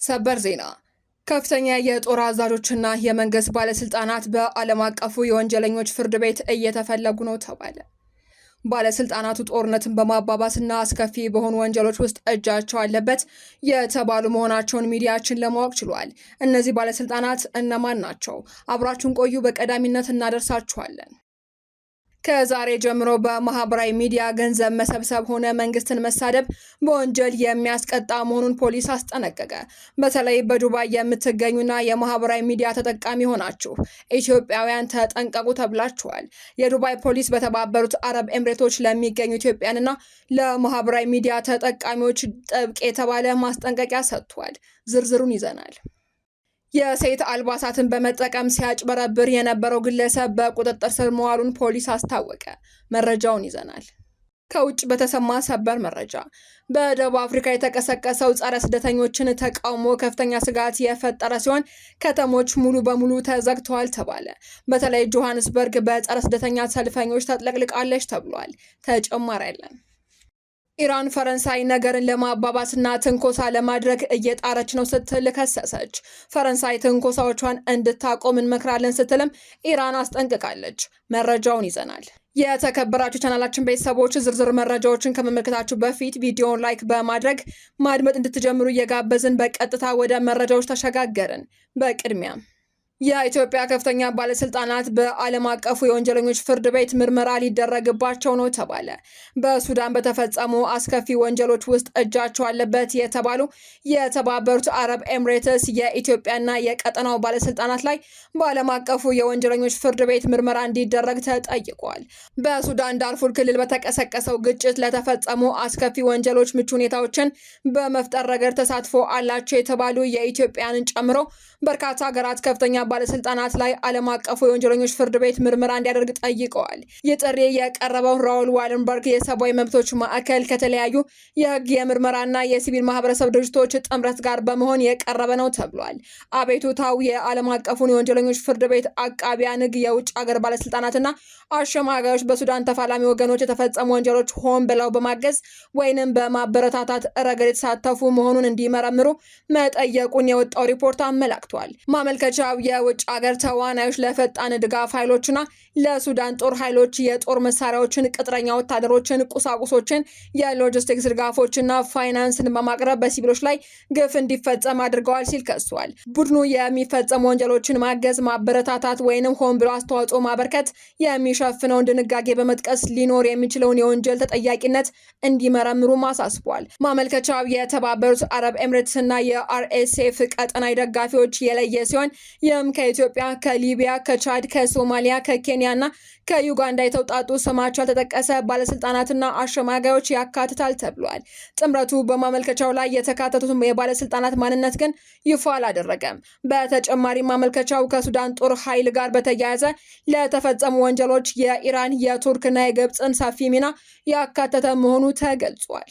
ሰበር ዜና ከፍተኛ የጦር አዛዦችና የመንግስት ባለስልጣናት በዓለም አቀፉ የወንጀለኞች ፍርድ ቤት እየተፈለጉ ነው ተባለ። ባለስልጣናቱ ጦርነትን በማባባስና አስከፊ በሆኑ ወንጀሎች ውስጥ እጃቸው አለበት የተባሉ መሆናቸውን ሚዲያችን ለማወቅ ችሏል። እነዚህ ባለስልጣናት እነማን ናቸው? አብራችሁን ቆዩ፣ በቀዳሚነት እናደርሳችኋለን። ከዛሬ ጀምሮ በማህበራዊ ሚዲያ ገንዘብ መሰብሰብ ሆነ መንግስትን መሳደብ በወንጀል የሚያስቀጣ መሆኑን ፖሊስ አስጠነቀቀ። በተለይ በዱባይ የምትገኙና የማህበራዊ ሚዲያ ተጠቃሚ ሆናችሁ ኢትዮጵያውያን ተጠንቀቁ ተብላችኋል። የዱባይ ፖሊስ በተባበሩት አረብ ኤምሬቶች ለሚገኙ ኢትዮጵያንና ለማህበራዊ ሚዲያ ተጠቃሚዎች ጥብቅ የተባለ ማስጠንቀቂያ ሰጥቷል። ዝርዝሩን ይዘናል። የሴት አልባሳትን በመጠቀም ሲያጭበረብር የነበረው ግለሰብ በቁጥጥር ስር መዋሉን ፖሊስ አስታወቀ። መረጃውን ይዘናል። ከውጭ በተሰማ ሰበር መረጃ በደቡብ አፍሪካ የተቀሰቀሰው ጸረ ስደተኞችን ተቃውሞ ከፍተኛ ስጋት የፈጠረ ሲሆን ከተሞች ሙሉ በሙሉ ተዘግተዋል ተባለ። በተለይ ጆሃንስበርግ በጸረ ስደተኛ ሰልፈኞች ተጥለቅልቃለች ተብሏል። ተጨማሪ ያለን ኢራን ፈረንሳይ ነገርን ለማባባስና ትንኮሳ ለማድረግ እየጣረች ነው ስትል ከሰሰች። ፈረንሳይ ትንኮሳዎቿን እንድታቆም እንመክራለን ስትልም ኢራን አስጠንቅቃለች። መረጃውን ይዘናል። የተከበራችሁ ቻናላችን ቤተሰቦች ዝርዝር መረጃዎችን ከመመልከታችሁ በፊት ቪዲዮውን ላይክ በማድረግ ማድመጥ እንድትጀምሩ እየጋበዝን በቀጥታ ወደ መረጃዎች ተሸጋገርን። በቅድሚያ የኢትዮጵያ ከፍተኛ ባለስልጣናት በዓለም አቀፉ የወንጀለኞች ፍርድ ቤት ምርመራ ሊደረግባቸው ነው ተባለ። በሱዳን በተፈጸሙ አስከፊ ወንጀሎች ውስጥ እጃቸው አለበት የተባሉ የተባበሩት አረብ ኤምሬትስ የኢትዮጵያና የቀጠናው ባለስልጣናት ላይ በዓለም አቀፉ የወንጀለኞች ፍርድ ቤት ምርመራ እንዲደረግ ተጠይቋል። በሱዳን ዳርፉር ክልል በተቀሰቀሰው ግጭት ለተፈጸሙ አስከፊ ወንጀሎች ምቹ ሁኔታዎችን በመፍጠር ረገድ ተሳትፎ አላቸው የተባሉ የኢትዮጵያንን ጨምሮ በርካታ ሀገራት ከፍተኛ ባለስልጣናት ላይ ዓለም አቀፉ የወንጀለኞች ፍርድ ቤት ምርመራ እንዲያደርግ ጠይቀዋል። ይህ ጥሪ የቀረበው ራውል ዋልንበርግ የሰብአዊ መብቶች ማዕከል ከተለያዩ የህግ የምርመራና የሲቪል ማህበረሰብ ድርጅቶች ጥምረት ጋር በመሆን የቀረበ ነው ተብሏል። አቤቱታው የዓለም አቀፉን የወንጀለኞች ፍርድ ቤት አቃቢያን ህግ፣ የውጭ ሀገር ባለስልጣናትና አሸማጋዮች በሱዳን ተፋላሚ ወገኖች የተፈጸሙ ወንጀሎች ሆን ብለው በማገዝ ወይንም በማበረታታት ረገድ የተሳተፉ መሆኑን እንዲመረምሩ መጠየቁን የወጣው ሪፖርት አመላክቷል። ማመልከቻው የውጭ ሀገር ተዋናዮች ለፈጣን ድጋፍ ኃይሎችና ለሱዳን ጦር ኃይሎች የጦር መሳሪያዎችን፣ ቅጥረኛ ወታደሮችን፣ ቁሳቁሶችን፣ የሎጂስቲክስ ድጋፎችና ፋይናንስን በማቅረብ በሲቪሎች ላይ ግፍ እንዲፈጸም አድርገዋል ሲል ከሷል። ቡድኑ የሚፈጸሙ ወንጀሎችን ማገዝ፣ ማበረታታት ወይንም ሆን ብሎ አስተዋጽኦ ማበርከት የሚሸፍነውን ድንጋጌ በመጥቀስ ሊኖር የሚችለውን የወንጀል ተጠያቂነት እንዲመረምሩ አሳስቧል። ማመልከቻው የተባበሩት አረብ ኤምሬትስና የአርኤስኤፍ ቀጠናዊ ደጋፊዎች የለየ ሲሆን ይህም ከኢትዮጵያ፣ ከሊቢያ፣ ከቻድ፣ ከሶማሊያ፣ ከኬንያና ከዩጋንዳ የተውጣጡ ስማቸው ያልተጠቀሰ ባለስልጣናትና አሸማጋዮች ያካትታል ተብሏል። ጥምረቱ በማመልከቻው ላይ የተካተቱት የባለስልጣናት ማንነት ግን ይፋ አላደረገም። በተጨማሪም ማመልከቻው ከሱዳን ጦር ኃይል ጋር በተያያዘ ለተፈጸሙ ወንጀሎች የኢራን፣ የቱርክና የግብፅን ሰፊ ሚና ያካተተ መሆኑ ተገልጿል።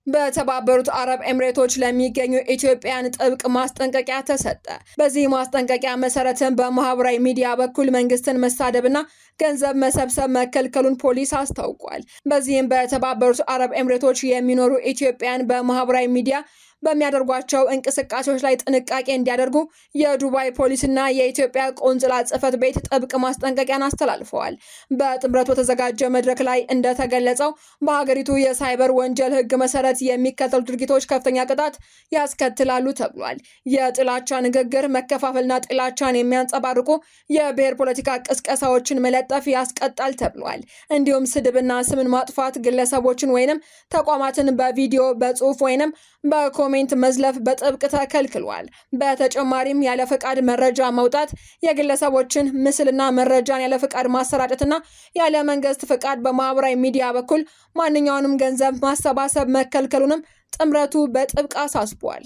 በተባበሩት አረብ ኤምሬቶች ለሚገኙ ኢትዮጵያን ጥብቅ ማስጠንቀቂያ ተሰጠ። በዚህ ማስጠንቀቂያ መሰረትም በማህበራዊ ሚዲያ በኩል መንግስትን መሳደብና ገንዘብ መሰብሰብ መከልከሉን ፖሊስ አስታውቋል። በዚህም በተባበሩት አረብ ኤምሬቶች የሚኖሩ ኢትዮጵያን በማህበራዊ ሚዲያ በሚያደርጓቸው እንቅስቃሴዎች ላይ ጥንቃቄ እንዲያደርጉ የዱባይ ፖሊስና የኢትዮጵያ ቆንጽላ ጽሕፈት ቤት ጥብቅ ማስጠንቀቂያን አስተላልፈዋል። በጥምረቱ በተዘጋጀ መድረክ ላይ እንደተገለጸው በሀገሪቱ የሳይበር ወንጀል ሕግ መሰረት የሚከተሉ ድርጊቶች ከፍተኛ ቅጣት ያስከትላሉ ተብሏል። የጥላቻ ንግግር፣ መከፋፈልና ጥላቻን የሚያንጸባርቁ የብሔር ፖለቲካ ቅስቀሳዎችን መለጠፍ ያስቀጣል ተብሏል። እንዲሁም ስድብና ስምን ማጥፋት፣ ግለሰቦችን ወይንም ተቋማትን በቪዲዮ በጽሁፍ ወይንም በኮሜንት መዝለፍ በጥብቅ ተከልክሏል። በተጨማሪም ያለ ፈቃድ መረጃ መውጣት፣ የግለሰቦችን ምስልና መረጃን ያለ ፈቃድ ማሰራጨትና ያለ መንግስት ፈቃድ በማህበራዊ ሚዲያ በኩል ማንኛውንም ገንዘብ ማሰባሰብ መከልከሉንም ጥምረቱ በጥብቅ አሳስቧል።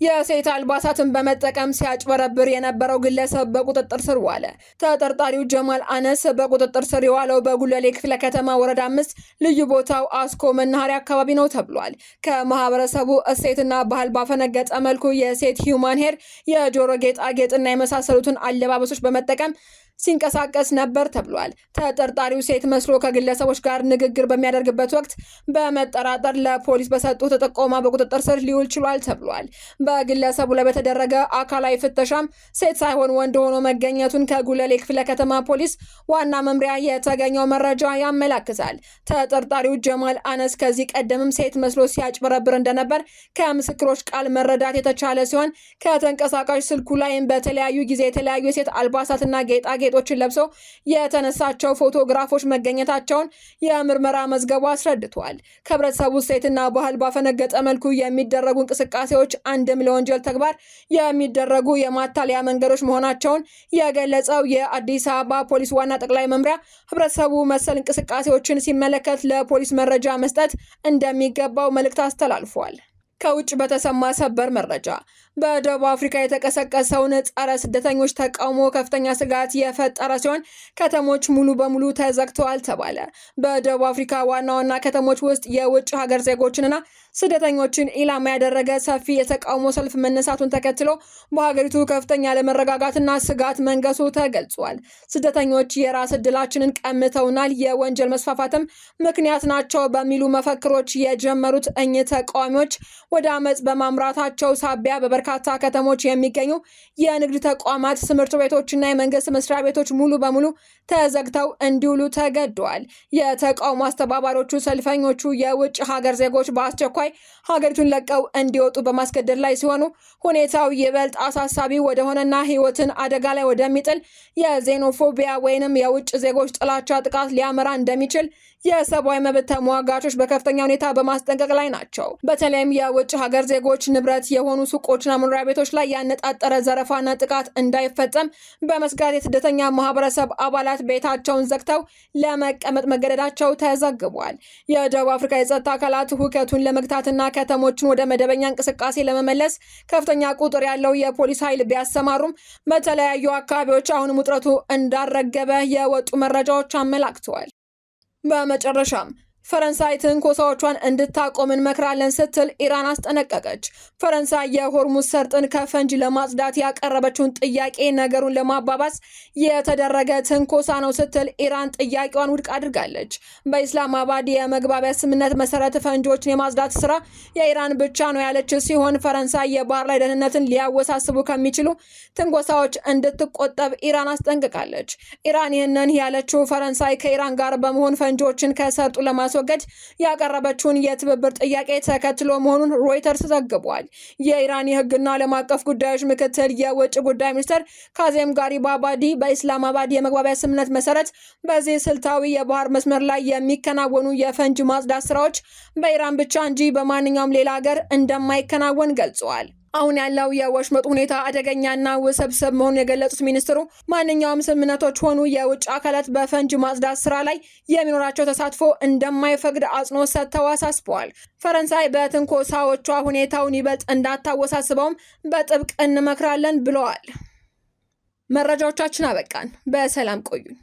የሴት አልባሳትን በመጠቀም ሲያጭበረብር የነበረው ግለሰብ በቁጥጥር ስር ዋለ። ተጠርጣሪው ጀማል አነስ በቁጥጥር ስር የዋለው በጉለሌ ክፍለ ከተማ ወረዳ 5 ልዩ ቦታው አስኮ መናኸሪያ አካባቢ ነው ተብሏል። ከማህበረሰቡ እሴትና ባህል ባፈነገጠ መልኩ የሴት ሂውማን ሄር፣ የጆሮ ጌጣጌጥና የመሳሰሉትን አለባበሶች በመጠቀም ሲንቀሳቀስ ነበር ተብሏል። ተጠርጣሪው ሴት መስሎ ከግለሰቦች ጋር ንግግር በሚያደርግበት ወቅት በመጠራጠር ለፖሊስ በሰጡት ጥቆማ በቁጥጥር ስር ሊውል ችሏል ተብሏል። በግለሰቡ ላይ በተደረገ አካላዊ ፍተሻም ሴት ሳይሆን ወንድ ሆኖ መገኘቱን ከጉለሌ ክፍለ ከተማ ፖሊስ ዋና መምሪያ የተገኘው መረጃ ያመላክታል። ተጠርጣሪው ጀማል አነስ ከዚህ ቀደምም ሴት መስሎ ሲያጭበረብር እንደነበር ከምስክሮች ቃል መረዳት የተቻለ ሲሆን ከተንቀሳቃሽ ስልኩ ላይም በተለያዩ ጊዜ የተለያዩ የሴት አልባሳትና ጌጣጌጦችን ለብሰው የተነሳቸው ፎቶግራፎች መገኘታቸውን የምርመራ መዝገቡ አስረድቷል። ከህብረተሰቡ ሴትና ባህል ባፈነገጠ መልኩ የሚደረጉ እንቅስቃሴዎች አንድም ለወንጀል ተግባር የሚደረጉ የማታለያ መንገዶች መሆናቸውን የገለጸው የአዲስ አበባ ፖሊስ ዋና ጠቅላይ መምሪያ ህብረተሰቡ መሰል እንቅስቃሴዎችን ሲመለከት ለፖሊስ መረጃ መስጠት እንደሚገባው መልእክት አስተላልፏል። ከውጭ በተሰማ ሰበር መረጃ በደቡብ አፍሪካ የተቀሰቀሰውን ጸረ ስደተኞች ተቃውሞ ከፍተኛ ስጋት የፈጠረ ሲሆን ከተሞች ሙሉ በሙሉ ተዘግተዋል ተባለ። በደቡብ አፍሪካ ዋና ዋና ከተሞች ውስጥ የውጭ ሀገር ዜጎችንና ስደተኞችን ኢላማ ያደረገ ሰፊ የተቃውሞ ሰልፍ መነሳቱን ተከትሎ በሀገሪቱ ከፍተኛ ለመረጋጋትና ስጋት መንገሱ ተገልጿል። ስደተኞች የራስ ዕድላችንን ቀምተውናል፣ የወንጀል መስፋፋትም ምክንያት ናቸው በሚሉ መፈክሮች የጀመሩት እኚህ ተቃዋሚዎች ወደ አመፅ በማምራታቸው ሳቢያ በበርካታ ከተሞች የሚገኙ የንግድ ተቋማት፣ ትምህርት ቤቶችና የመንግስት መስሪያ ቤቶች ሙሉ በሙሉ ተዘግተው እንዲውሉ ተገደዋል። የተቃውሞ አስተባባሪዎቹ ሰልፈኞቹ የውጭ ሀገር ዜጎች በአስቸኳይ ሀገሪቱን ለቀው እንዲወጡ በማስገደድ ላይ ሲሆኑ ሁኔታው ይበልጥ አሳሳቢ ወደሆነና ህይወትን አደጋ ላይ ወደሚጥል የዜኖፎቢያ ወይንም የውጭ ዜጎች ጥላቻ ጥቃት ሊያመራ እንደሚችል የሰብአዊ መብት ተሟጋቾች በከፍተኛ ሁኔታ በማስጠንቀቅ ላይ ናቸው። በተለይም የውጭ ሀገር ዜጎች ንብረት የሆኑ ሱቆችና መኖሪያ ቤቶች ላይ ያነጣጠረ ዘረፋና ጥቃት እንዳይፈጸም በመስጋት የስደተኛ ማህበረሰብ አባላት ቤታቸውን ዘግተው ለመቀመጥ መገደዳቸው ተዘግቧል። የደቡብ አፍሪካ የጸጥታ አካላት ሁከቱን ለመግታትና ከተሞችን ወደ መደበኛ እንቅስቃሴ ለመመለስ ከፍተኛ ቁጥር ያለው የፖሊስ ኃይል ቢያሰማሩም በተለያዩ አካባቢዎች አሁንም ውጥረቱ እንዳረገበ የወጡ መረጃዎች አመላክተዋል። በመጨረሻም ፈረንሳይ ትንኮሳዎቿን እንድታቆም እንመክራለን ስትል ኢራን አስጠነቀቀች። ፈረንሳይ የሆርሙዝ ሰርጥን ከፈንጅ ለማጽዳት ያቀረበችውን ጥያቄ ነገሩን ለማባባስ የተደረገ ትንኮሳ ነው ስትል ኢራን ጥያቄዋን ውድቅ አድርጋለች። በኢስላማባድ የመግባቢያ ስምምነት መሰረት ፈንጆችን የማጽዳት ስራ የኢራን ብቻ ነው ያለች ሲሆን ፈረንሳይ የባህር ላይ ደህንነትን ሊያወሳስቡ ከሚችሉ ትንኮሳዎች እንድትቆጠብ ኢራን አስጠንቅቃለች። ኢራን ይህንን ያለችው ፈረንሳይ ከኢራን ጋር በመሆን ፈንጆችን ከሰርጡ ለማስወገድ ያቀረበችውን የትብብር ጥያቄ ተከትሎ መሆኑን ሮይተርስ ዘግቧል። የኢራን የህግና ዓለም አቀፍ ጉዳዮች ምክትል የውጭ ጉዳይ ሚኒስትር ካዜም ጋሪባባዲ በኢስላማባድ የመግባቢያ ስምምነት መሰረት በዚህ ስልታዊ የባህር መስመር ላይ የሚከናወኑ የፈንጅ ማጽዳት ስራዎች በኢራን ብቻ እንጂ በማንኛውም ሌላ ሀገር እንደማይከናወን ገልጸዋል። አሁን ያለው የወሽመጥ ሁኔታ አደገኛና ውስብስብ መሆኑን የገለጹት ሚኒስትሩ ማንኛውም ስምምነቶች ሆኑ የውጭ አካላት በፈንጅ ማጽዳት ስራ ላይ የሚኖራቸው ተሳትፎ እንደማይፈቅድ አጽንኦት ሰጥተው አሳስበዋል። ፈረንሳይ በትንኮሳዎቿ ሁኔታውን ይበልጥ እንዳታወሳስበውም በጥብቅ እንመክራለን ብለዋል። መረጃዎቻችን አበቃን። በሰላም ቆዩን።